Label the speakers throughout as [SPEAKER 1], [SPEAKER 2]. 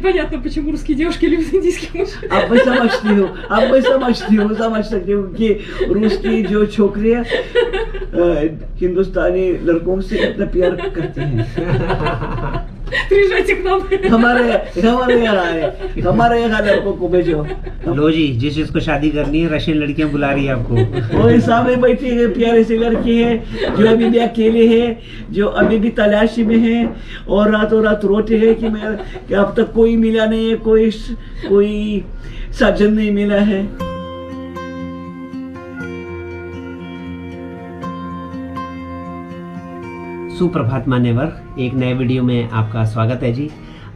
[SPEAKER 1] Понятно, почему русские девушки любят индийских мужчин.
[SPEAKER 2] अब मैं समझती हूँ समझ सकती हूँ कि रूस की जो छोकरियाँ हिंदुस्तानी लड़कों से इतना प्यार करते हैं।
[SPEAKER 1] Приезжайте к нам.
[SPEAKER 2] हमारे यहाँ आए, हमारे यहाँ लड़कों को भेजो।
[SPEAKER 3] लो जी, जिस जिसको शादी करनी है रशियन लड़कियां बुला रही है आपको।
[SPEAKER 2] वो सामने बैठी है प्यारे से लड़की है जो अभी भी अकेले है, जो अभी भी तलाशी में है और रातों रात रोते हैं कि अब तक कोई मिला नहीं है, कोई सज्जन नहीं मिला है।
[SPEAKER 3] सुप्रभात मान्यवर, एक नए वीडियो में आपका स्वागत है जी।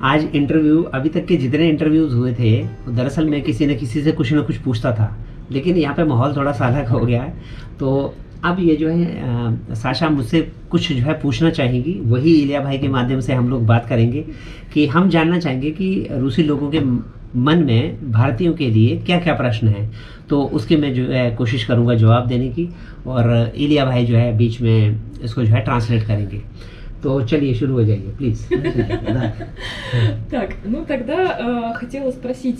[SPEAKER 3] आज इंटरव्यू, अभी तक के जितने इंटरव्यूज़ हुए थे दरअसल मैं किसी न किसी से कुछ ना कुछ पूछता था, लेकिन यहाँ पे माहौल थोड़ा सा अलग हो गया है। तो अब ये जो है साशा मुझसे कुछ जो है पूछना चाहेंगी, वही इलिया भाई के माध्यम से हम लोग बात करेंगे कि हम जानना चाहेंगे कि रूसी लोगों के मन में भारतीयों के लिए क्या क्या प्रश्न हैं। तो उसके मैं जो है कोशिश करूँगा जवाब देने की, और इलिया भाई जो है बीच में इसको जो है ट्रांसलेट करेंगे। तो चलिए शुरू हो जाइए प्लीज़।
[SPEAKER 1] Так, ну тогда хотела спросить,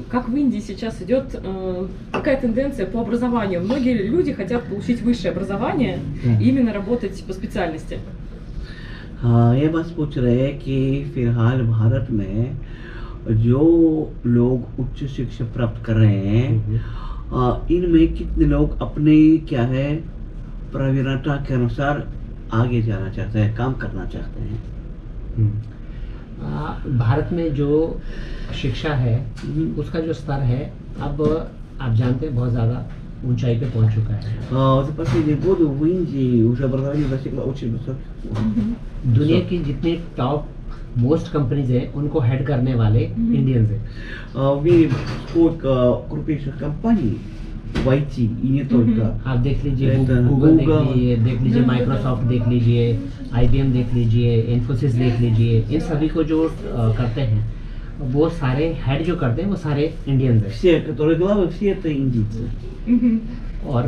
[SPEAKER 1] как в Индии сейчас идет какая тенденция по образованию? Многие люди хотят получить высшее образование и именно работать по специальности.
[SPEAKER 2] हाँ, ये बात पूछ रहे हैं कि फिलहाल भारत में जो लोग उच्च शिक्षा प्राप्त कर रहे हैं, इनमें कितने लोग अपने क्या है प्रवीणता के अनुसार आगे जाना चाहते हैं, काम करना चाहते हैं।
[SPEAKER 3] भारत में जो शिक्षा है उसका जो स्तर है अब आप जानते हैं बहुत ज़्यादा ऊंचाई पे पहुंच चुका है।
[SPEAKER 2] За последние годы в Индии уже образование достигло очень высоких।
[SPEAKER 3] दुनिया की जितनी टॉप मोस्ट कंपनीज हैं उनको हेड करने वाले इंडियंस हैं।
[SPEAKER 2] В мире сколько крупнейших компаний в IT и не только।
[SPEAKER 3] आप देख लीजिए
[SPEAKER 2] Это
[SPEAKER 3] गूगल
[SPEAKER 2] Google,
[SPEAKER 3] देख लीजिए माइक्रोसॉफ्ट देख लीजिए, IBM देख लीजिए, इन्फोसिस देख लीजिए, इन सभी को जो करते हैं वो सारे हेड जो करते हैं वो सारे इंडियंस हैं।
[SPEAKER 2] Все, которые главы, все это индийцы।
[SPEAKER 3] और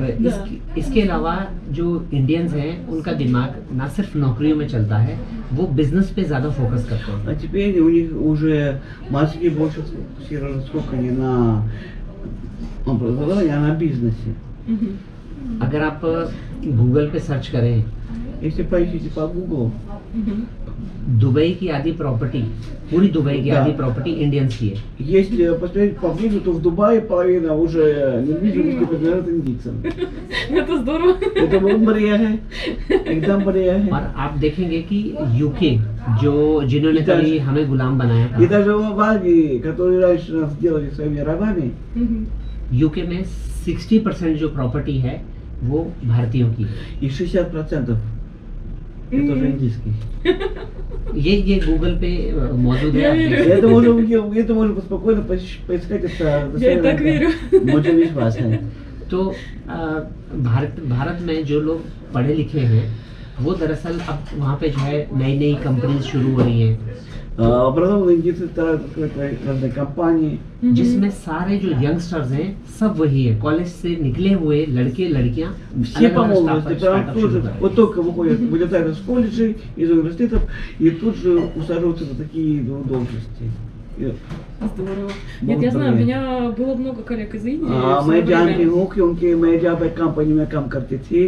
[SPEAKER 3] इसके अलावा जो इंडियंस हैं उनका दिमाग ना सिर्फ नौकरियों में चलता है, वो बिजनेस पे ज़्यादा फोकस करते हैं।
[SPEAKER 2] А теперь у них уже мозги больше сфокусированы сколько не на образовании, а на бизнесе.
[SPEAKER 3] अगर आप गूगल पे सर्च करें,
[SPEAKER 2] Если поищите по Google,
[SPEAKER 3] दुबई की आधी प्रॉपर्टी, पूरी दुबई की आधी प्रॉपर्टी इंडियंस की है।
[SPEAKER 2] если посмотреть поближе, то в Дубае половина уже недвижимости принадлежит индийцам.
[SPEAKER 1] Это здорово.
[SPEAKER 2] Это बहुत बढ़िया है, एकदम बढ़िया है।
[SPEAKER 3] और आप देखेंगे कि यूके जिन्होंने कभी हमें गुलाम बनाया
[SPEAKER 2] И
[SPEAKER 3] था,
[SPEAKER 2] даже в Албании, которые раньше нас сделали своими рабами,
[SPEAKER 3] यूके में 60% जो प्रॉपर्टी है वो भारतीयों की है।
[SPEAKER 2] и 60% это уже индийский.
[SPEAKER 3] ये गूगल पे मौजूद है,
[SPEAKER 1] Я
[SPEAKER 3] आप देख
[SPEAKER 1] верю.
[SPEAKER 3] सकते हैं।
[SPEAKER 2] Это можно спокойно поискать, это
[SPEAKER 1] Я и так верю.
[SPEAKER 2] मुझे विश्वास है।
[SPEAKER 3] तो भारत में जो लोग पढ़े लिखे हैं वो दरअसल अब वहाँ पे जो है नई नई कंपनीज शुरू हो रही हैं,
[SPEAKER 2] Образованные индийцы стараются открыть разные компании.
[SPEAKER 3] जिसमें सारे जो यंगस्टर्स हैं सब वही है, कॉलेज से निकले हुए लड़के लड़कियाँ
[SPEAKER 2] Все по молодости, прям тут же, вот только выходят, вылетают из колледжей, из университетов, и тут же усаживаются на такие должности.
[SPEAKER 1] Здорово. Нет, я знаю, у меня было много коллег из Индии. в свое
[SPEAKER 2] मैं जानती
[SPEAKER 1] время.
[SPEAKER 2] हूँ क्योंकि मैं जब एक कंपनी में काम करती थी,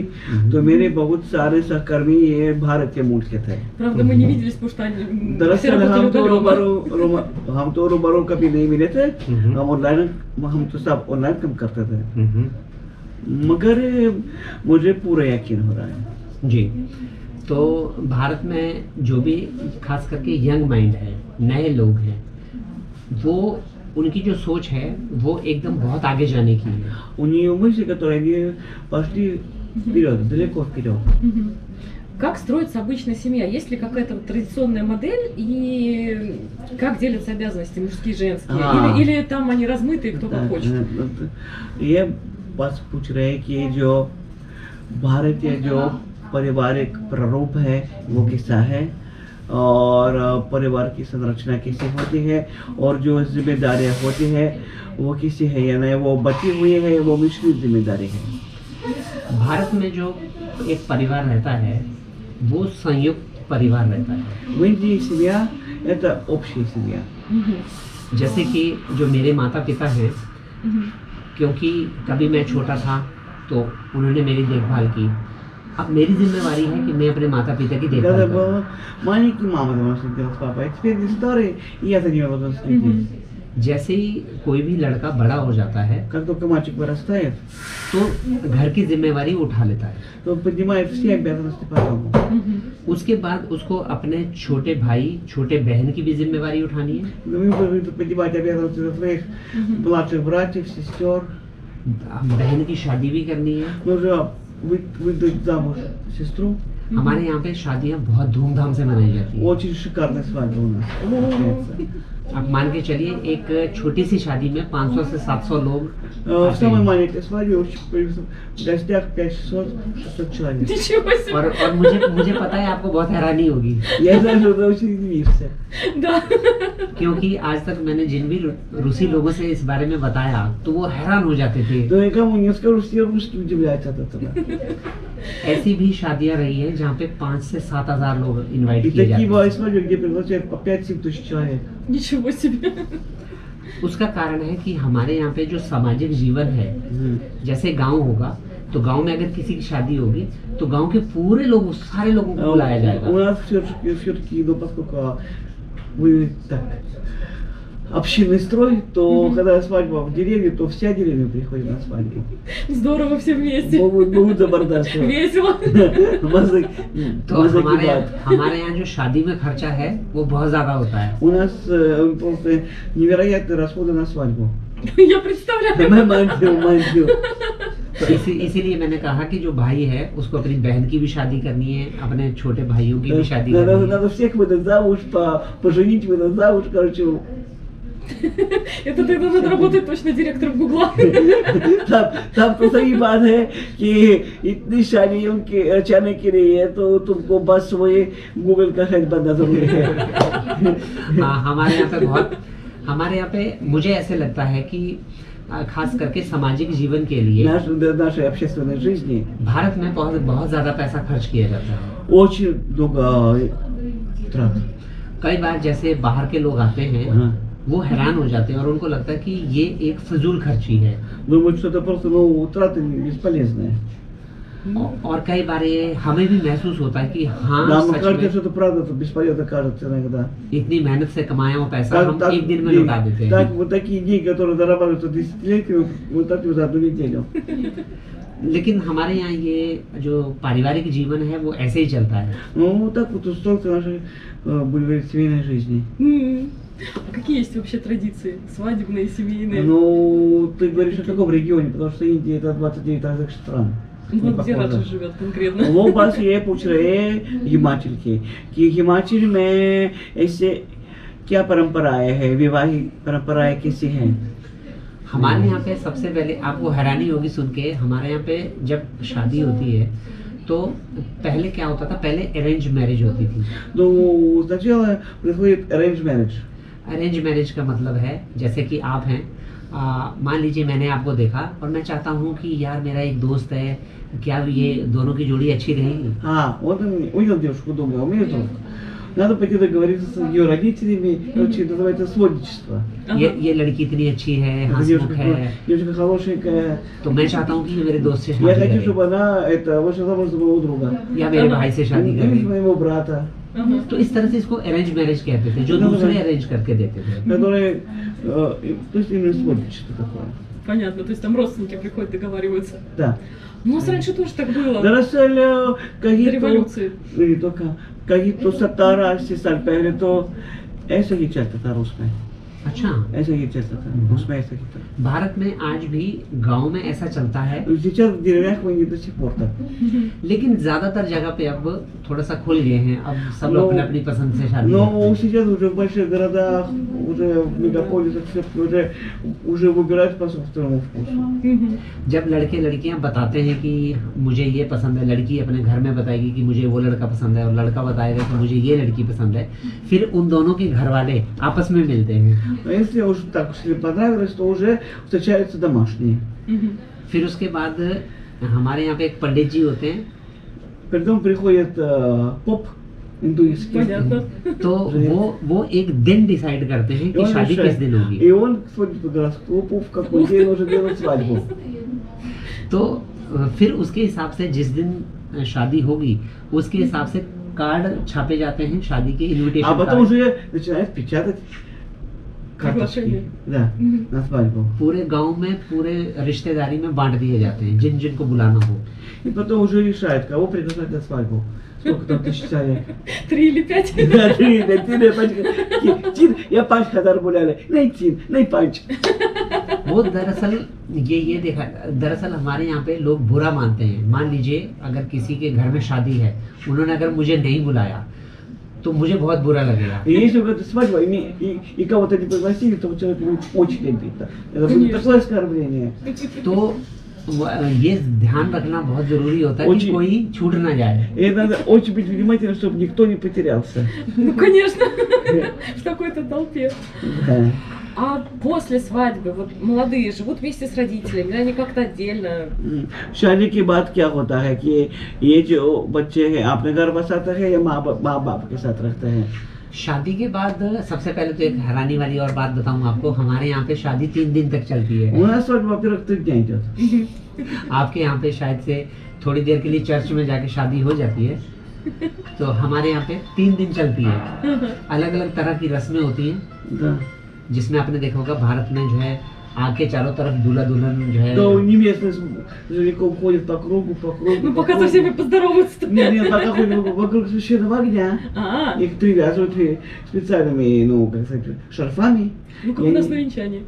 [SPEAKER 2] तो मेरे बहुत सारे सहकर्मी ये भारत के मूल के थे।
[SPEAKER 1] Правда, мы не виделись, потому что они все
[SPEAKER 2] दरअसल
[SPEAKER 1] работали удаленно.
[SPEAKER 2] हम तो रूबरू कभी नहीं मिले थे, हम तो सब ऑनलाइन काम करते थे, मगर मुझे पूरा यकीन हो रहा है।
[SPEAKER 3] जी। तो भारत में जो भी खास करके यंग माइंड है, नए लोग हैं, वो उनकी जो सोच है वो एकदम बहुत आगे जाने की है।
[SPEAKER 2] У нее мысли, которые они пошли вперед, далеко вперед.
[SPEAKER 1] Как строится обычная семья? Есть ли какая-то традиционная модель и как делятся обязанности мужские и женские? Или там они размытые, кто как хочет?
[SPEAKER 2] ये बस पूछ रहे हैं कि जो भारतीय जो पारिवारिक प्रारूप है वो किसा है, और परिवार की संरचना कैसी होती है, और जो जिम्मेदारियाँ होती है वो किसी है या नहीं, वो बची हुई है, वो मिश्रित जिम्मेदारी है।
[SPEAKER 3] भारत में जो एक परिवार रहता है वो संयुक्त परिवार रहता है।
[SPEAKER 2] В Индии семья – это общая семья.
[SPEAKER 3] जैसे कि जो मेरे माता पिता हैं, क्योंकि कभी मैं छोटा था तो उन्होंने मेरी देखभाल की, अब मेरी जिम्मेवारी है कि मैं अपने माता पिता की
[SPEAKER 2] Когда
[SPEAKER 3] देखभाल
[SPEAKER 2] я
[SPEAKER 3] करूं।
[SPEAKER 2] был маленький, мама должна делать папа, а теперь я старый, и я за ним должен следить.
[SPEAKER 3] जैसे ही कोई भी लड़का बड़ा हो जाता है
[SPEAKER 2] Как только мальчик вырастает,
[SPEAKER 3] तो घर की जिम्मेवारी वो उठा लेता है।
[SPEAKER 2] то он поднимает все обязанности по дому.
[SPEAKER 3] उसके बाद उसको अपने छोटे भाई छोटे बहन की भी जिम्मेवारी उठानी है,
[SPEAKER 2] Вы будете поднимать обязанности за своих младших братьев, сестер.
[SPEAKER 3] बहन की शादी भी करनी है।
[SPEAKER 2] Нужно выдать замуж сестру.
[SPEAKER 3] हमारे यहाँ पे शादियाँ बहुत धूमधाम से मनाई जाती है।
[SPEAKER 2] Очень шикарная свадьба у нас получается.
[SPEAKER 3] आप मान के चलिए एक छोटी सी शादी में 500 से 700 लोग
[SPEAKER 2] В
[SPEAKER 3] आते
[SPEAKER 2] самой
[SPEAKER 3] हैं।
[SPEAKER 2] маленькой свадьбе в гостях 500-600 человек.
[SPEAKER 1] Ничего себе.
[SPEAKER 3] और मुझे पता है आपको बहुत हैरानी होगी,
[SPEAKER 2] Я знаю, что это очень удивишься.
[SPEAKER 1] Да.
[SPEAKER 3] क्योंकि आज तक मैंने जिन भी रूसी लोगों से इस बारे में बताया तो वो हैरान हो जाते थे।
[SPEAKER 2] Но никому не скажу, все русские удивляются от этого.
[SPEAKER 3] ऐसी भी शादियाँ रही है जहाँ पे 5 से 7 हजार लोग इनवाइट
[SPEAKER 2] И
[SPEAKER 3] किए
[SPEAKER 2] такие
[SPEAKER 3] जाते हैं।
[SPEAKER 2] бывают свадьбы, где приглашают по 5-7 тысяч человек.
[SPEAKER 1] Ничего себе.
[SPEAKER 3] उसका कारण है कि हमारे यहाँ पे जो सामाजिक जीवन है, जैसे गांव होगा तो गांव में अगर किसी की शादी होगी तो गांव के पूरे लोग सारे लोगों को बुलाया
[SPEAKER 2] У
[SPEAKER 3] जाएगा।
[SPEAKER 2] нас все-таки, ну, поскольку вы так общинный строй, то когда свадьба в деревне, то вся деревня приходит на свадьбу.
[SPEAKER 1] Здорово все вместе.
[SPEAKER 2] Могут забордаться.
[SPEAKER 1] Весело.
[SPEAKER 3] तो हमारे यहाँ जो शादी में खर्चा है वो बहुत ज्यादा होता है।
[SPEAKER 2] У нас просто невероятные расходы на свадьбу.
[SPEAKER 1] Я представляю.
[SPEAKER 2] Мантию.
[SPEAKER 3] तो इसीलिए मैंने कहा कि जो भाई है उसको अपनी बहन की भी शादी करनी है, अपने छोटे भाइयों की भी शादी करनी है।
[SPEAKER 2] Надо всех выдать замуж, поженить, выдать замуж, короче.
[SPEAKER 1] Это тогда надо работать точно директором Гугла.
[SPEAKER 2] तब तो सही बात है कि इतनी शादियों के रचाने के लिए तो तुमको बस वही गूगल का हेड बनना जरूरी है.
[SPEAKER 3] हाँ, हमारे यहाँ पे मुझे ऐसे लगता है कि खास करके सामाजिक जीवन के लिए
[SPEAKER 2] Нашей общественной жизни
[SPEAKER 3] भारत में बहुत ज्यादा पैसा खर्च किया जाता है।
[SPEAKER 2] очень много трат.
[SPEAKER 3] कई बार जैसे बाहर के लोग आते हैं
[SPEAKER 2] हाँ.
[SPEAKER 3] वो हैरान हो जाते हैं और उनको लगता है कि ये एक फजूल खर्ची है।
[SPEAKER 2] Думают, что это просто, ну, траты бесполезные.
[SPEAKER 3] और कई बार ये हमें भी महसूस होता है कि हाँ
[SPEAKER 2] Нам
[SPEAKER 3] सच
[SPEAKER 2] кажется,
[SPEAKER 3] में
[SPEAKER 2] что это правда, это бесполезно кажется иногда.
[SPEAKER 3] इतनी मेहनत से कमाया हुआ पैसा हम एक दिन में लौटा देते हैं।
[SPEAKER 2] Так, вот такие деньги, которые зарабатываются десятилетиями, вот так за одну неделю.
[SPEAKER 3] लेकिन हमारे यहाँ ये जो पारिवारिक जीवन है वो ऐसे ही चलता है।
[SPEAKER 2] Ну, вот так вот устроится наша семейной жизни.
[SPEAKER 1] А какие есть вообще традиции? Свадебные, семейные?
[SPEAKER 2] Ну, ты говоришь о каком регионе, потому что Индия это 29 разных стран.
[SPEAKER 1] Ну, где Раджа живет конкретно?
[SPEAKER 2] वो बस ये पूछ रहे हैं हिमाचल के कि हिमाचल में ऐसे क्या परंपराएं हैं, विवाहिक परंपराएं कैसी हैं?
[SPEAKER 3] हमारे यहाँ पे सबसे पहले आपको हैरानी होगी सुन के, हमारे यहाँ पे जब शादी होती है तो पहले क्या होता था, पहले अरेंज मैरिज होती थी।
[SPEAKER 2] Ну, сначала происходит arranged marriage.
[SPEAKER 3] अरेंज मैरिज का मतलब है जैसे कि आप हैं, मान लीजिए मैंने आपको देखा और मैं चाहता हूँ कि यार मेरा एक दोस्त है, क्या ये दोनों की जोड़ी अच्छी रहेगी?
[SPEAKER 2] Вот он увидел девушку, думаю, у меня друг. Надо пойти договориться с ее родителями, короче, это называется сводничество.
[SPEAKER 3] ये लड़की इतनी अच्छी है, हंसमुख है,
[SPEAKER 2] Девушка хорошенькая.
[SPEAKER 3] तो मैं चाहता हूँ कि ये मेरे दोस्त से
[SPEAKER 2] Я
[SPEAKER 3] शादी
[SPEAKER 2] хочу,
[SPEAKER 3] करे
[SPEAKER 2] чтобы она вышла замуж за моего друга.
[SPEAKER 3] या मेरे भाई से शादी
[SPEAKER 2] Или
[SPEAKER 3] करे।
[SPEAKER 2] моего брата,
[SPEAKER 3] तो इस तरह से इसको अरेंज मैरिज कहते थे, जो दूसरे अरेंज करके देते थे।
[SPEAKER 2] которые, то есть именно сводничество такое.
[SPEAKER 1] Понятно, то есть там родственники приходят, договариваются.
[SPEAKER 2] Да.
[SPEAKER 1] У нас раньше тоже так было.
[SPEAKER 2] दरअसल
[SPEAKER 1] До
[SPEAKER 2] कहीं
[SPEAKER 1] революции.
[SPEAKER 2] तो कहीं तो 70-80 साल पहले तो ऐसा ही चलता था रूस में.
[SPEAKER 3] अच्छा,
[SPEAKER 2] ऐसा ही चलता था रूस में, ऐसा ही था.
[SPEAKER 3] भारत में आज भी गांव में ऐसा चलता है,
[SPEAKER 2] Сейчас в деревнях мы не до сих пор так.
[SPEAKER 3] लेकिन ज्यादातर जगह पे अब थोड़ा सा खुल गए हैं, अब सब लोग अपनी अपनी पसंद से शादी करते
[SPEAKER 2] Но
[SPEAKER 3] हैं।
[SPEAKER 2] сейчас уже в больших городах, уже в мегаполисах все-таки уже выбирают по собственному вкусу.
[SPEAKER 3] जब लड़के लड़कियां बताते हैं कि मुझे ये पसंद है, लड़की अपने घर में बताएगी कि मुझे वो लड़का पसंद है और लड़का बताएगा कि मुझे ये लड़की पसंद है, फिर उन दोनों के घर वाले आपस में मिलते हैं।
[SPEAKER 2] А если уже так, если понравилось, то уже встречаются домашние.
[SPEAKER 3] फिर उसके बाद हमारे यहाँ पे एक पंडित जी होते हैं,
[SPEAKER 2] Потом приходит поп, Инду इसके
[SPEAKER 1] Понятно.
[SPEAKER 3] तो वो एक दिन डिसाइड करते हैं कि
[SPEAKER 2] он
[SPEAKER 3] शादी किस
[SPEAKER 2] решает.
[SPEAKER 3] दिन होगी।
[SPEAKER 2] И он смотрит по гороскопу, в какой день нужно делать свадьбу.
[SPEAKER 3] तो फिर उसके हिसाब से जिस दिन शादी होगी उसके हिसाब से कार्ड छापे जाते हैं, शादी के
[SPEAKER 2] А
[SPEAKER 3] इनविटेशन
[SPEAKER 2] потом
[SPEAKER 3] कार्ड
[SPEAKER 2] уже начинает печатать карточки.
[SPEAKER 1] Приглашение.
[SPEAKER 2] Да, на свадьбу.
[SPEAKER 3] पूरे गांव में, पूरे रिश्तेदारी में बांट दिए जाते हैं जिन जिनको बुलाना हो।
[SPEAKER 2] И потом уже решает, кого приглашать на свадьбу. Сколько там тысяч человек?
[SPEAKER 1] 3 или 5.
[SPEAKER 2] Да, तीन या 5,000 बुलाले. नहीं 3, नहीं 5.
[SPEAKER 3] वो दरअसल ये देखा, दरअसल हमारे यहाँ पे लोग बुरा मानते हैं। मान लीजिए अगर किसी के घर में शादी है, उन्होंने अगर मुझे नहीं बुलाया तो मुझे बहुत बुरा लगेगा।
[SPEAKER 2] И если вы свадьба и кого-то не пригласили, то человек будет очень обидно. Это будет такое оскорбление.
[SPEAKER 3] तो ये ध्यान रखना बहुत जरूरी होता है कि
[SPEAKER 2] очень-
[SPEAKER 3] कोई छूट ना जाए।
[SPEAKER 2] И надо очень быть внимательным, чтобы никто не потерялся.
[SPEAKER 1] Ну, конечно. В такой-то толпе.
[SPEAKER 2] Да.
[SPEAKER 1] А после свадьбы, вот молодые живут вместе с родителями, или они как-то отдельно?
[SPEAKER 2] शादी के बाद क्या होता है कि ये जो बच्चे हैं अपने घर बसाते हैं या माँ बाप के साथ रहते हैं?
[SPEAKER 3] शादी के बाद सबसे पहले तो एक हैरानी वाली और बात बताऊं आपको, हमारे यहाँ पे शादी 3 दिन तक चलती है।
[SPEAKER 2] У нас свадьба, во-первых, 3 дня идет.
[SPEAKER 3] आपके यहाँ पे शायद से थोड़ी देर के लिए चर्च में जाके शादी हो जाती है, तो हमारे यहाँ पे 3 दिन चलती है। अलग अलग तरह की रस्में होती हैं,
[SPEAKER 2] Да.
[SPEAKER 3] जिसमें आपने देखा होगा भारत में जो है आग के चारों तरफ दूल्हा दुल्हन जो है।
[SPEAKER 2] Да, невеста с женихом ходит по кругу, по кругу.
[SPEAKER 1] Ну,
[SPEAKER 2] по
[SPEAKER 1] пока со
[SPEAKER 2] кругу.
[SPEAKER 1] всеми поздороваться.
[SPEAKER 2] Нет, пока ходит вокруг священного огня.
[SPEAKER 1] А,
[SPEAKER 2] Их привязывают специальными, ну, как сказать, шарфами.
[SPEAKER 1] ну как
[SPEAKER 2] И
[SPEAKER 1] у нас
[SPEAKER 2] они-
[SPEAKER 1] на венчании.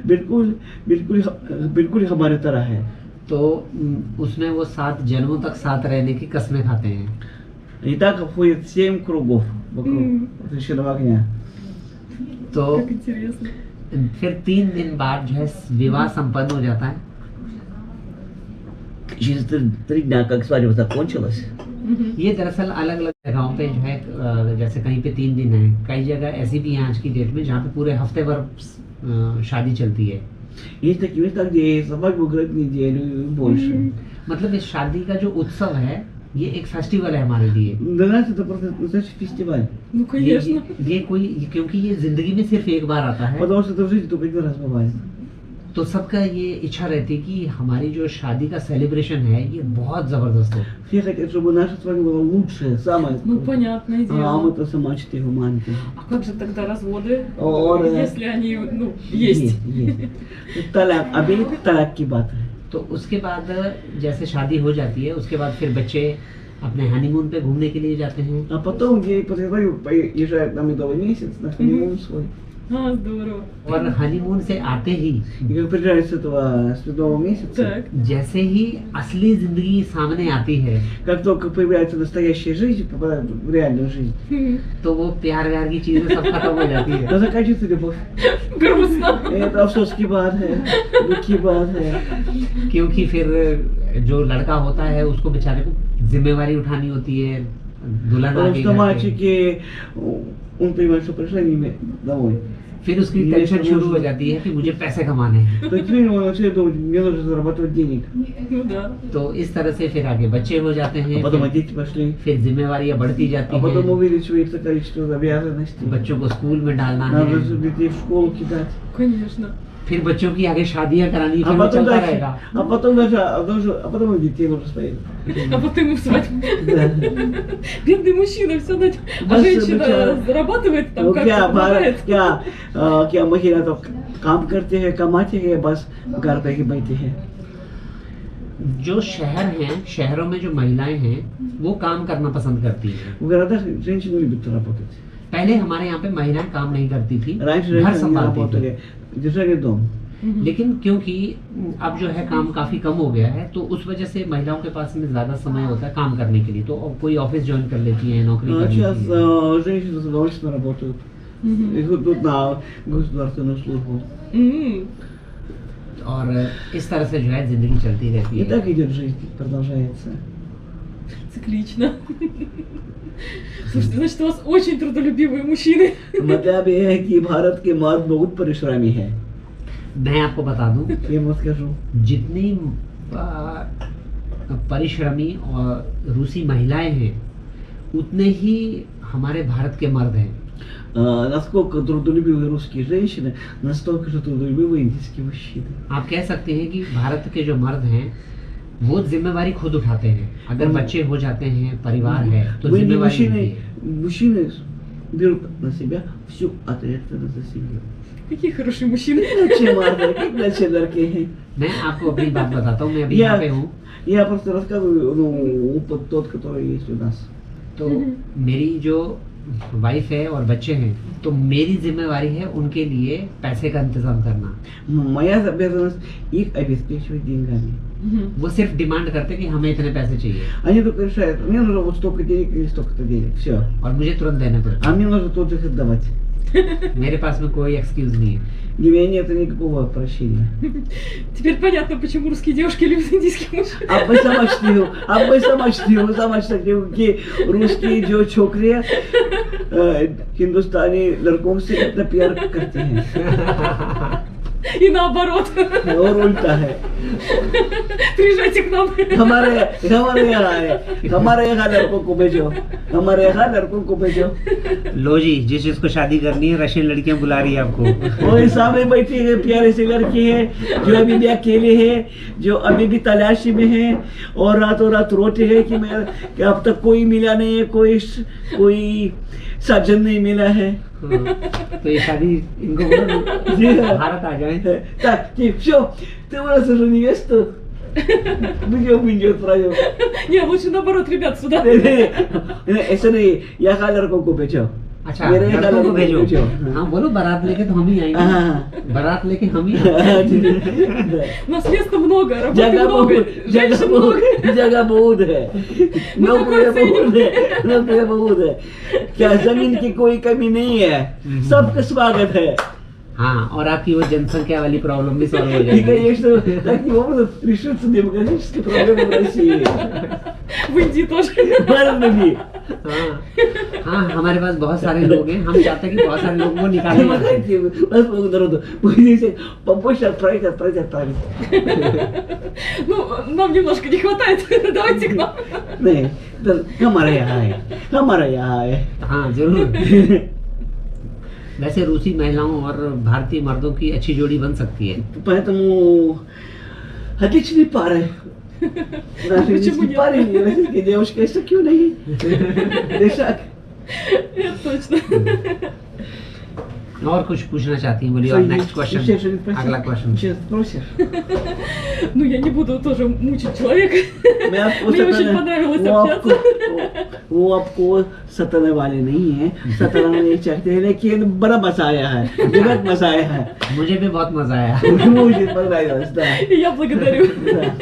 [SPEAKER 2] बिल्कुल बिल्कुल बिल्कुल हमारी तरह है.
[SPEAKER 3] तो उसमें वो 7 जन्मों तक साथ रहने की कस्में खाते हैं।
[SPEAKER 2] И так ходит 7 кругов вокруг
[SPEAKER 1] М.
[SPEAKER 2] священного огня.
[SPEAKER 3] तो
[SPEAKER 1] Как интересно.
[SPEAKER 3] फिर 3 दिन बाद जो है विवाह संपन्न हो जाता है।
[SPEAKER 2] Через 3 дня, как свадьба закончилась,
[SPEAKER 1] Мгм.
[SPEAKER 3] ये दरअसल अलग अलग जगहों पे जो है जैसे कहीं पे 3 दिन है, कई जगह ऐसी भी है आज की डेट में जहाँ पे पूरे हफ्ते भर शादी चलती है।
[SPEAKER 2] есть такие места, где свадьбу играют неделю и больше.
[SPEAKER 3] मतलब इस शादी का जो उत्सव है ये एक फेस्टिवल है हमारे लिए।
[SPEAKER 2] Для нас это просто настоящий фестиваль.
[SPEAKER 1] Ну,
[SPEAKER 3] ये,
[SPEAKER 1] конечно.
[SPEAKER 3] ये कोई, क्योंकि ये जिंदगी में सिर्फ एक बार आता है,
[SPEAKER 2] Потому что это в жизни только 1 раз бывает.
[SPEAKER 3] तो सबका ये इच्छा रहती है कि हमारी जो शादी का सेलिब्रेशन है ये बहुत जबरदस्त हो।
[SPEAKER 2] Все хотят, чтобы наша свадьба была лучшая, самая.
[SPEAKER 1] Ну, понятное
[SPEAKER 2] А
[SPEAKER 1] дело.
[SPEAKER 2] мы-то сама мечты маленькие.
[SPEAKER 1] А как же тогда разводы,
[SPEAKER 2] और
[SPEAKER 1] если они, ну, есть?
[SPEAKER 2] есть. तलाक, अभी तलाक की बात है.
[SPEAKER 3] तो उसके बाद जैसे शादी हो जाती है उसके बाद फिर बच्चे अपने हनीमून पे घूमने के लिए जाते हैं।
[SPEAKER 2] А потом после свадьбы поезжают на медовый месяц, на honeymoon свой.
[SPEAKER 1] А, здорово.
[SPEAKER 3] और हनीमून से आते ही
[SPEAKER 2] И как приезжают с этого с медового месяца,
[SPEAKER 1] Так.
[SPEAKER 3] जैसे ही असली जिंदगी सामने आती है
[SPEAKER 2] как только появляется настоящая жизнь, попадают в реальную жизнь,
[SPEAKER 1] Хм,
[SPEAKER 3] तो वो प्यार व्यार की चीजें सब खत्म हो जाती है।
[SPEAKER 2] तो заканчивается любовь.
[SPEAKER 1] Грустно.
[SPEAKER 2] Это अफसोस की बात है, दुख की बात है.
[SPEAKER 3] क्योंकि फिर जो लड़का होता है उसको बेचारे को जिम्मेवारी उठानी होती है, दुल्हन
[SPEAKER 2] Потому
[SPEAKER 3] आगे
[SPEAKER 2] что
[SPEAKER 3] घर पे।
[SPEAKER 2] мальчики, он понимает, что пришли они домой.
[SPEAKER 3] फिर उसकी
[SPEAKER 2] ये
[SPEAKER 3] टेंशन
[SPEAKER 2] सब
[SPEAKER 3] शुरू
[SPEAKER 2] वो-
[SPEAKER 3] हो जाती है कि मुझे पैसे कमाने हैं।
[SPEAKER 2] То теперь он начинает думать, мне нужно зарабатывать денег.
[SPEAKER 1] Ну да.
[SPEAKER 3] तो इस तरह से फिर आगे बच्चे हो जाते
[SPEAKER 2] А
[SPEAKER 3] हैं,
[SPEAKER 2] потом и
[SPEAKER 3] फिर,
[SPEAKER 2] дети пошли.
[SPEAKER 3] फिर जिम्मेवारियां बढ़ती जाती
[SPEAKER 2] А потом
[SPEAKER 3] हैं,
[SPEAKER 2] увеличивается количество обязанностей.
[SPEAKER 3] बच्चों को स्कूल में डालना
[SPEAKER 2] Надо
[SPEAKER 3] है,
[SPEAKER 2] детей в школу кидать.
[SPEAKER 1] Конечно.
[SPEAKER 3] फिर बच्चों की आगे शादियां करानी,
[SPEAKER 2] А
[SPEAKER 3] फिर वो
[SPEAKER 2] потом
[SPEAKER 3] चलता
[SPEAKER 2] дальше,
[SPEAKER 3] रहेगा।
[SPEAKER 2] а потом и детей нужно смотреть.
[SPEAKER 1] А потом ему свадьбу.
[SPEAKER 2] Да.
[SPEAKER 1] Бедный мужчина, все на... А
[SPEAKER 2] Баш-
[SPEAKER 1] женщина
[SPEAKER 2] бачара.
[SPEAKER 1] зарабатывает там
[SPEAKER 2] तो
[SPEAKER 1] как-то,
[SPEAKER 2] क्या
[SPEAKER 1] помогает.
[SPEAKER 2] क्या महिला तो काम करते हैं, कमाते हैं, बस घर पे ही बैठे हैं.
[SPEAKER 3] जो शहर हैं, शहरों में जो महिलाएं हैं वो काम करना पसंद करती हैं।
[SPEAKER 2] В городах женщины любят работать.
[SPEAKER 3] पहले हमारे यहाँ पे महिलाएं काम नहीं करती थी,
[SPEAKER 2] Раньше
[SPEAKER 3] घर
[SPEAKER 2] женщины не
[SPEAKER 3] संभालती थी।
[SPEAKER 2] работали, держали дом.
[SPEAKER 1] Мгм.
[SPEAKER 3] लेकिन क्योंकि अब जो है काम काफी कम हो गया है तो उस वजह से महिलाओं के पास में ज्यादा समय होता है काम करने के लिए, तो अब कोई ऑफिस ज्वाइन कर लेती है, नौकरी कर
[SPEAKER 2] Сейчас
[SPEAKER 3] लेती है।
[SPEAKER 2] женщины с удовольствием работают.
[SPEAKER 1] Мгм.
[SPEAKER 2] Идут на государственную службу.
[SPEAKER 1] М.
[SPEAKER 3] और इस तरह से जो है जिंदगी चलती रहती
[SPEAKER 2] И
[SPEAKER 3] है।
[SPEAKER 2] так идет жизнь, продолжается.
[SPEAKER 1] Циклично. Слушайте, значит, у вас очень трудолюбивые мужчины.
[SPEAKER 2] मतलब ये है कि भारत के मर्द बहुत परिश्रमी है.
[SPEAKER 3] मैं आपको बता दूं,
[SPEAKER 2] ये मत скажу.
[SPEAKER 3] जितनी परिश्रमी और रूसी महिलाएं हैं उतने ही हमारे भारत के मर्द हैं।
[SPEAKER 2] Насколько трудолюбивы русские женщины, настолько же трудолюбивы индийские мужчины.
[SPEAKER 3] आप कह सकते हैं कि भारत के जो मर्द हैं वो जिम्मेवारी खुद उठाते हैं। अगर बच्चे हो जाते हैं, परिवार है, तो
[SPEAKER 2] В Индии
[SPEAKER 3] जिम्मेवारी होती है।
[SPEAKER 2] мужчины берут на себя всю ответственность за семью.
[SPEAKER 1] Какие хорошие мужчины.
[SPEAKER 2] अच्छे मर्द हैं, अच्छे लड़के हैं.
[SPEAKER 3] मैं आपको अपनी बात बताता हूँ, मैं अभी
[SPEAKER 2] Я-
[SPEAKER 3] यहाँ पे हूँ,
[SPEAKER 2] Я просто рассказываю, ну, опыт тот, который есть у нас.
[SPEAKER 3] तो मेरी जो वाइफ है और बच्चे हैं, तो मेरी जिम्मेवारी है उनके लिए पैसे का इंतजाम करना।
[SPEAKER 2] Моя обязанность их обеспечивать деньгами.
[SPEAKER 3] वो सिर्फ डिमांड करते कि हमें इतने पैसे चाहिए
[SPEAKER 2] Они только решают, мне нужно вот столько денег или столько-то денег, все.
[SPEAKER 3] और मुझे तुरंत देना पड़ता
[SPEAKER 2] А мне нужно тут их отдавать.
[SPEAKER 3] है। मेरे पास में कोई एक्सक्यूज नहीं है।
[SPEAKER 2] Для меня нет никакого прощения.
[SPEAKER 1] Теперь понятно, почему русские девушки любят индийских мужчин.
[SPEAKER 2] अब मैं समझती हूँ कि रूसी जो छोकरियाँ हिंदुस्तानी लड़कों से इतना प्यार करते हैं
[SPEAKER 1] И наоборот.
[SPEAKER 2] और उल्टा है.
[SPEAKER 1] Приезжайте к нам.
[SPEAKER 2] हमारे यहाँ लड़कों को भेजो. हमारे यहाँ लड़कों को भेजो.
[SPEAKER 3] लो जी, जिस जिसको शादी करनी है रशियन लड़कियां बुला रही है आपको।
[SPEAKER 2] वो सामने बैठी है प्यारे से लड़की है जो अभी भी अकेले है, जो अभी भी तलाशी में है और रातों रात रोते हैं कि अब तक कोई मिला नहीं है, कोई सज्जन नहीं मिला है.
[SPEAKER 3] तो ये शादी इनको बोलो
[SPEAKER 2] जी हाँ.
[SPEAKER 3] भारत आ जाए।
[SPEAKER 2] Так, все, ты выросла же невесту. Будем отправим.
[SPEAKER 1] Не, лучше наоборот, ребят, сюда.
[SPEAKER 2] ऐसा नहीं, यहाँ लड़कों को भेजो.
[SPEAKER 3] अच्छा,
[SPEAKER 2] मेरे यहाँ
[SPEAKER 3] लड़कों को भेजो।
[SPEAKER 2] हाँ.
[SPEAKER 3] हाँ बोलो, बारात लेके तो हम ही आएंगे।
[SPEAKER 2] हाँ.
[SPEAKER 3] बारात लेके हम ही आएंगे।
[SPEAKER 1] У нас места много, работы много, женщин много.
[SPEAKER 2] जगह बहुत है, नौकरियाँ बहुत है. क्या जमीन की कोई कमी नहीं है, सबका स्वागत है.
[SPEAKER 3] हाँ, और आपकी वो जनसंख्या वाली प्रॉब्लम भी सॉल्व हो
[SPEAKER 2] И,
[SPEAKER 3] जाएगी।
[SPEAKER 2] конечно, таким образом решится демографическая проблема в России.
[SPEAKER 1] В Индии тоже.
[SPEAKER 2] भारत में भी.
[SPEAKER 3] हाँ, हाँ, हमारे पास बहुत सारे लोग हैं, हम चाहते हैं कि बहुत सारे लोगों को निकालें यहाँ से।
[SPEAKER 2] Вас много народу. Будете побольше отправить.
[SPEAKER 1] Ну, нам немножко не хватает. Давайте к нам.
[SPEAKER 2] नहीं, हमारे यहाँ है.
[SPEAKER 3] हाँ जरूर। वैसे रूसी महिलाओं और भारतीय मर्दों की अच्छी जोड़ी बन सकती है।
[SPEAKER 2] Поэтому отличные пары. Наши индийские парни и российские девушки, это क्यों नहीं? Решак.
[SPEAKER 1] Это точно.
[SPEAKER 3] और कुछ पूछना चाहती हैं, बोलिए। और नेक्स्ट क्वेश्चन, अगला क्वेश्चन।
[SPEAKER 2] Сейчас спросишь?
[SPEAKER 1] Ну, я не буду тоже мучить человека.
[SPEAKER 2] मैं आपको
[SPEAKER 1] Мне очень понравилось общаться.
[SPEAKER 2] वो आपको सताने वाले नहीं है, सताना नहीं चाहते हैं, लेकिन बड़ा मजा आया है, जगत मजा आया है.
[SPEAKER 3] मुझे भी बहुत मजा आया।
[SPEAKER 2] मुझे понравилось, да.
[SPEAKER 1] И я благодарю.
[SPEAKER 2] Да.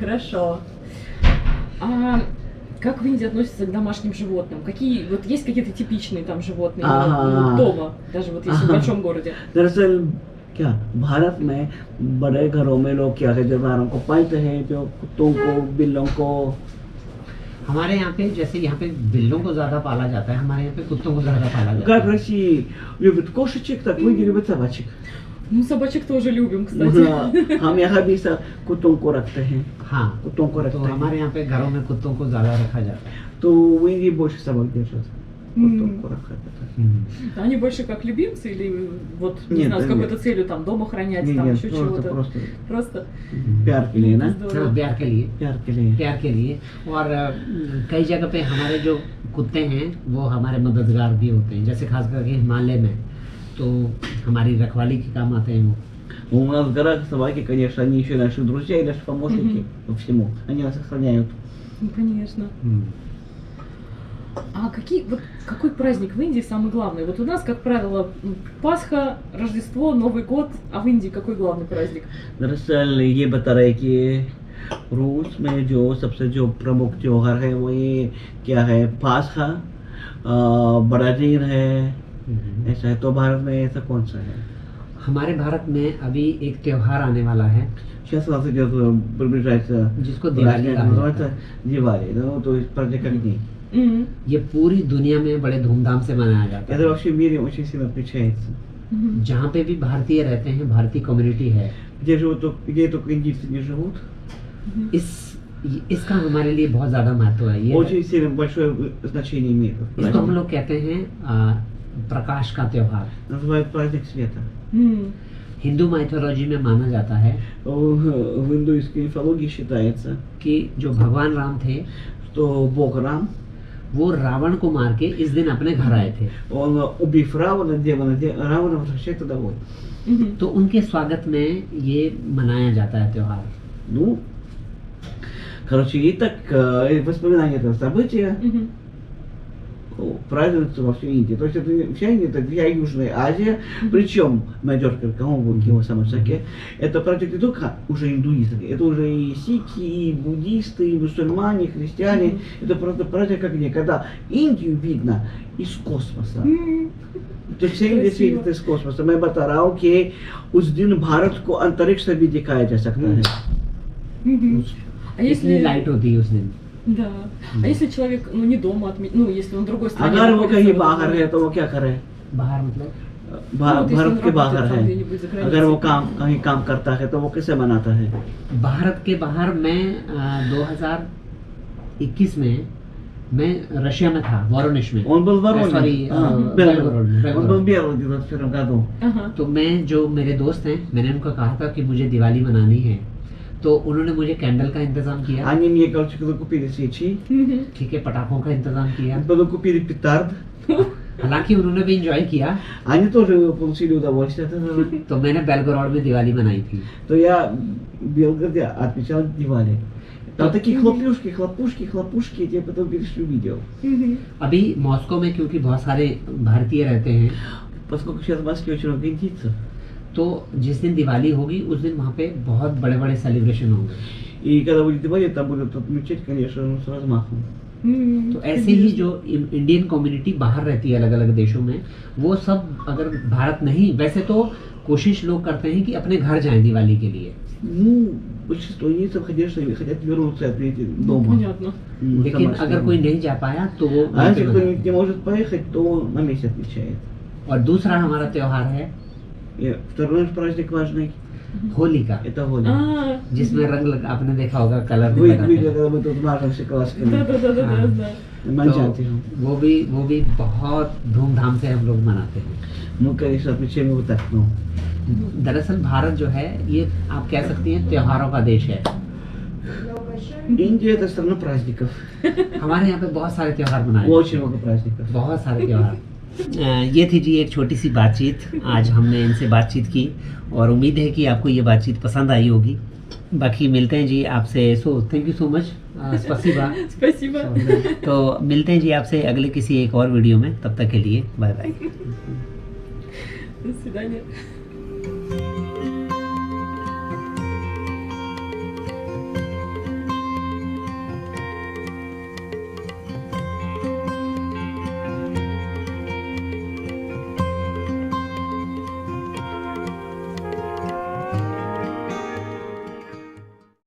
[SPEAKER 1] Хорошо. А как в Индии относятся к домашним животным? Какие, вот есть какие-то типичные там животные
[SPEAKER 2] ага.
[SPEAKER 1] дома, даже вот если в
[SPEAKER 2] ага.
[SPEAKER 1] большом городе?
[SPEAKER 2] दरअसल क्या भारत में बड़े घरों में लोग क्या है जानवरों को पालते हैं, जो कुत्तों को, बिल्लों को.
[SPEAKER 3] हमारे यहाँ पे जैसे यहाँ पे बिल्लों को ज्यादा पाला जाता है, हमारे यहाँ पे कुत्तों को ज्यादा पाला जाता
[SPEAKER 2] Как в
[SPEAKER 3] है।
[SPEAKER 2] России любят кошечек, так вы не любят собачек.
[SPEAKER 1] Ну, собачек тоже любим, кстати.
[SPEAKER 2] हाँ, हम यहाँ भी सब कुत्तों को रखते हैं,
[SPEAKER 3] हाँ,
[SPEAKER 2] कुत्तों को
[SPEAKER 3] तो
[SPEAKER 2] रखते हैं.
[SPEAKER 3] हमारे यहाँ पे घरों में कुत्तों को ज्यादा रखा जाता है।
[SPEAKER 2] तो वही больше собак держат, कुत्तों को रखा जाता है.
[SPEAKER 1] Они больше как любимцы или вот, не
[SPEAKER 2] Нет,
[SPEAKER 1] знаю, с
[SPEAKER 2] нет.
[SPEAKER 1] какой-то целью там дома хранять, там
[SPEAKER 2] Нет,
[SPEAKER 1] еще
[SPEAKER 2] просто,
[SPEAKER 1] чего-то?
[SPEAKER 2] просто
[SPEAKER 1] Просто?
[SPEAKER 2] प्यार के लिए ना,
[SPEAKER 3] हाँ,
[SPEAKER 1] Здорово.
[SPEAKER 3] प्यार के लिए।
[SPEAKER 2] प्यार के लिए.
[SPEAKER 3] प्यार के लिए। और कई जगह पे हमारे जो कुत्ते हैं वो हमारे मददगार भी होते हैं, जैसे खास करके हिमालय में तो हमारी रखवाली के काम आते हैं वो।
[SPEAKER 2] У нас в горах собаки, конечно, они еще наши друзья и наши помощники по всему. Они нас охраняют.
[SPEAKER 1] Ну, конечно. А какой праздник в Индии самый главный? Вот у нас, как правило, Пасха, Рождество, Новый год, а в Индии какой главный праздник?
[SPEAKER 2] दरअसल ये बता रहे कि रूस में जो सबसे जो प्रमुख त्योहार है वो ये क्या है, पास्खा, बड़ादीन है, ऐसा है. तो भारत में ऐसा कौन सा है?
[SPEAKER 3] हमारे भारत में अभी एक त्योहार आने वाला है
[SPEAKER 2] Сейчас у нас идет приближается
[SPEAKER 3] जिसको दिवाली कहा जाता है।
[SPEAKER 2] Дивали, ну то есть праздник огней.
[SPEAKER 3] ये पूरी दुनिया में बड़े धूमधाम से मनाया जाता
[SPEAKER 2] Это
[SPEAKER 3] है।
[SPEAKER 2] вообще в мире очень сильно отличается.
[SPEAKER 3] जहाँ पे भी भारतीय रहते हैं, भारतीय कम्युनिटी है,
[SPEAKER 2] Где только индийцы не живут,
[SPEAKER 3] इसका हमारे लिए बहुत ज्यादा महत्व है। ये
[SPEAKER 2] очень сильно большое значение имеет. этот
[SPEAKER 3] इसको हम
[SPEAKER 2] праздник.
[SPEAKER 3] लोग कहते हैं प्रकाश का त्योहार।
[SPEAKER 2] Называют праздник света.
[SPEAKER 3] हिंदू माइथोलॉजी में माना जाता है
[SPEAKER 2] В индуистской мифологии считается,
[SPEAKER 3] कि जो भगवान राम थे
[SPEAKER 2] что бог Рам,
[SPEAKER 3] वो रावण को मार के इस दिन अपने घर आए थे।
[SPEAKER 2] он, убив Равана, Равана возвращается домой.
[SPEAKER 3] तो उनके स्वागत में ये मनाया जाता है त्योहार।
[SPEAKER 2] Ну, короче, и так воспоминания этого события празднуются во всей Индии. То есть это вся Индия, это вся Южная Азия, причем Майдёрка, его Самасаке, это праздник не только уже индуисты, это уже и сикхи, и буддисты, и мусульмане, и христиане. Это просто праздник как где, когда Индию видно из космоса. तो वся Индия светит из космоса. मैं बता रहा हूँ कि उस दिन भारत को अंतरिक्ष से भी दिखाया जा सकता है.
[SPEAKER 1] А
[SPEAKER 3] इतनी
[SPEAKER 1] если
[SPEAKER 3] लाइट होती है उस दिन।
[SPEAKER 1] Да. А если человек, ну, не дома отметит, ну, если он в другой стране
[SPEAKER 2] अगर वो
[SPEAKER 1] находится,
[SPEAKER 2] कहीं
[SPEAKER 1] вот,
[SPEAKER 2] बाहर है तो वो क्या करे?
[SPEAKER 3] बाहर मतलब
[SPEAKER 1] вот, если
[SPEAKER 2] भारत
[SPEAKER 1] он
[SPEAKER 2] के बाहर
[SPEAKER 1] работает там
[SPEAKER 2] है.
[SPEAKER 1] где-нибудь за
[SPEAKER 2] अगर वो
[SPEAKER 1] границей.
[SPEAKER 2] कहीं काम करता है तो वो कैसे मनाता है?
[SPEAKER 3] भारत के बाहर मैं 2021 में मैं रशिया में था, वोरोनिश में।
[SPEAKER 2] Он был в Воронеже.
[SPEAKER 3] Sorry,
[SPEAKER 2] Белгород.
[SPEAKER 3] Белгород.
[SPEAKER 2] Он был в Белгороде в 21 году.
[SPEAKER 1] Ага.
[SPEAKER 3] तो मैं जो मेरे दोस्त हैं, मैंने उनको कहा था कि मुझे दिवाली मनानी है, तो उन्होंने मुझे कैंडल का इंतजाम किया,
[SPEAKER 2] Они мне, короче, когда купили свечи,
[SPEAKER 3] ठीक है, पटाखों का इंतजाम किया।
[SPEAKER 2] потом купили петард.
[SPEAKER 3] हालांकि उन्होंने भी इंजॉय किया।
[SPEAKER 2] Они тоже получили удовольствие от этого.
[SPEAKER 3] तो मैंने बेलगोरोड में दिवाली मनाई थी।
[SPEAKER 2] То я в Белгороде отмечал Дивали. Там такие хлопушки, я потом перешлю видео.
[SPEAKER 3] अभी मॉस्को में क्योंकि बहुत सारे भारतीय रहते हैं,
[SPEAKER 2] Поскольку сейчас в Москве очень много индийцев,
[SPEAKER 3] तो जिस दिन दिवाली होगी उस दिन वहाँ पे बहुत बड़े बड़े सेलिब्रेशन होंगे।
[SPEAKER 2] и когда будет Дивали, там будут отмечать, конечно, с размахом.
[SPEAKER 3] तो ऐसे ही जो इंडियन कम्युनिटी बाहर रहती है अलग अलग देशों में, वो सब अगर भारत नहीं, वैसे तो कोशिश लोग करते हैं कि अपने घर जाएं दिवाली के लिए,
[SPEAKER 2] Ну, большинство индийцев, конечно, хотят вернуться и отметить дома.
[SPEAKER 1] Понятно.
[SPEAKER 3] लेकिन
[SPEAKER 2] Домашние.
[SPEAKER 3] अगर कोई नहीं जा पाया तो वो
[SPEAKER 2] А
[SPEAKER 3] वहीं
[SPEAKER 2] если
[SPEAKER 3] पे
[SPEAKER 2] кто-нибудь
[SPEAKER 3] मनाता
[SPEAKER 2] не может поехать, то на месте отмечает.
[SPEAKER 3] है। और दूसरा हमारा त्योहार है
[SPEAKER 2] И второй наш праздник важный
[SPEAKER 3] होली का,
[SPEAKER 2] – это होली.
[SPEAKER 3] जिसमें रंग आपने देखा होगा, कलर
[SPEAKER 2] Вы
[SPEAKER 3] लगाते
[SPEAKER 2] видели,
[SPEAKER 3] हैं।
[SPEAKER 2] когда мы тут мажемся красками,
[SPEAKER 1] Да.
[SPEAKER 2] манчанти.
[SPEAKER 3] तो वो भी बहुत धूमधाम से हम लोग मनाते हैं।
[SPEAKER 2] Мы, конечно, отмечаем его так, ну.
[SPEAKER 3] दरअसल भारत जो है, ये आप कह सकती हैं त्योहारों का देश है।
[SPEAKER 2] Индия – это страна праздников.
[SPEAKER 3] हमारे यहाँ पे बहुत सारे त्योहार मनाए जाते
[SPEAKER 2] Очень
[SPEAKER 3] हैं।
[SPEAKER 2] много праздников.
[SPEAKER 3] बहुत सारे त्योहार। ये थी जी एक छोटी सी बातचीत, आज हमने इनसे बातचीत की और उम्मीद है कि आपको ये बातचीत पसंद आई होगी। बाकी मिलते हैं जी आपसे, थैंक यू सो मच, स्पसीबा।
[SPEAKER 1] Спасибо.
[SPEAKER 3] तो मिलते हैं जी आपसे अगले किसी एक और वीडियो में, तब तक के लिए बाय बाय।
[SPEAKER 1] До свидания.